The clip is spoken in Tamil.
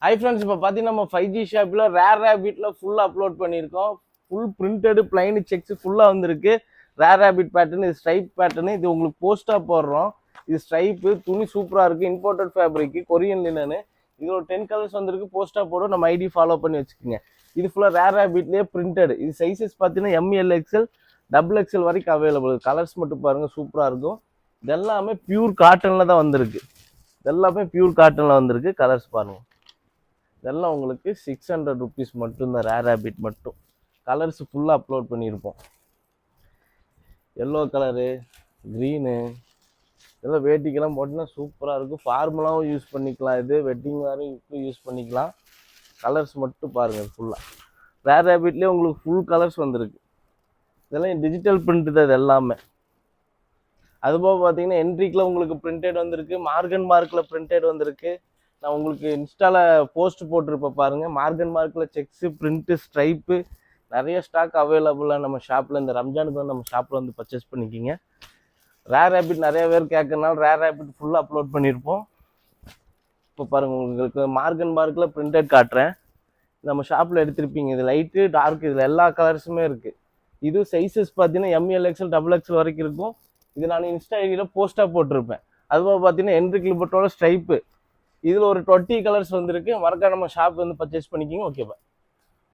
ஹை ஃப்ரெண்ட்ஸ், இப்போ பார்த்தீங்கன்னா நம்ம 5G ஷாப்பில் ரேர் ரேபிட்டில் ஃபுல்லாக அப்லோட் பண்ணியிருக்கோம். ஃபுல் பிரிண்டடு பிளைன் செக்ஸ் ஃபுல்லாக வந்திருக்கு. ரேர் ரேபிட் பேட்டர்ன், இது ஸ்ட்ரைப் பேட்டர்னு, இது உங்களுக்கு போஸ்ட்டாக போடுறோம். இது ஸ்ட்ரைப்பு, துணி சூப்பராக இருக்குது. Imported fabric, Korean linen. இது ஒரு 10 கலர்ஸ் வந்திருக்கு. போஸ்ட்டாக போடும், நம்ம ஐடி ஃபாலோ பண்ணி வச்சுக்கோங்க. இது ஃபுல்லாக ரேர் ரேபிட்லேயே பிரிண்டடு. இது சைஸஸ் பார்த்தீங்கன்னா MLXL XXL வரைக்கும் அவைலபிள். கலர்ஸ் மட்டும் பாருங்கள், சூப்பராக இருக்கும். இதெல்லாமே பியூர் காட்டனில் தான் வந்திருக்கு. இதெல்லாமே பியூர் காட்டனில் வந்திருக்கு. கலர்ஸ் பாருங்கள். இதெல்லாம் உங்களுக்கு 600 ருபீஸ் மட்டும்தான். ரேர் ரேபிட் மட்டும். கலர்ஸ் ஃபுல்லாக அப்லோட் பண்ணியிருப்போம். எல்லோ கலரு, க்ரீனு, இதெல்லாம் வேட்டிக்கெல்லாம் போட்டிங்கன்னா சூப்பராக இருக்கும். ஃபார்மலாகவும் யூஸ் பண்ணிக்கலாம். இது வெட்டிங் வேறும் இப்போ யூஸ் பண்ணிக்கலாம். கலர்ஸ் மட்டும் பாருங்கள். ஃபுல்லாக ரேர் ரேபிட்லேயே உங்களுக்கு ஃபுல் கலர்ஸ் வந்திருக்கு. இதெல்லாம் டிஜிட்டல் பிரிண்ட் தான். இது எல்லாமே அதுபோக பார்த்தீங்கன்னா என்ட்ரிக்கில் உங்களுக்கு பிரிண்டட் வந்திருக்கு. மார்கன் மார்க்கில் பிரிண்டட் வந்திருக்கு. நான் உங்களுக்கு இன்ஸ்டாவில் போஸ்ட் போட்டிருப்பேன் பாருங்கள். மார்கன் மார்க்கில் செக்ஸு, பிரிண்ட்டு, ஸ்ட்ரைப்பு நிறைய ஸ்டாக் அவைலபிளாக நம்ம ஷாப்பில். இந்த ரம்ஜானுக்கு வந்து நம்ம ஷாப்பில் வந்து பர்ச்சேஸ் பண்ணிக்கிங்க. ரேர் ரேபிட் நிறைய பேர் கேட்கறனால ரேர் ரேபிட் ஃபுல்லாக அப்லோட் பண்ணியிருப்போம். இப்போ பாருங்கள், உங்களுக்கு மார்கன் மார்க்கில் பிரிண்டட் காட்டுறேன். நம்ம ஷாப்பில் எடுத்திருப்பீங்க. இது லைட்டு, டார்க், இதில் எல்லா கலர்ஸுமே இருக்குது. இது சைஸஸ் பார்த்தீங்கன்னா MLXL XXL வரைக்கும் இருக்கும். இது நான் இன்ஸ்டா ஐடியில் போஸ்ட்டாக போட்டிருப்பேன். அதுபோக பார்த்தீங்கன்னா என்ட்ரிக்கில் போட்டோட ஸ்ட்ரைப்பு. இதில் ஒரு 20 கலர்ஸ் வந்திருக்கு. மறக்காம நம்ம ஷாப் வந்து பர்ச்சேஸ் பண்ணிக்கிங்க. ஓகேப்பா.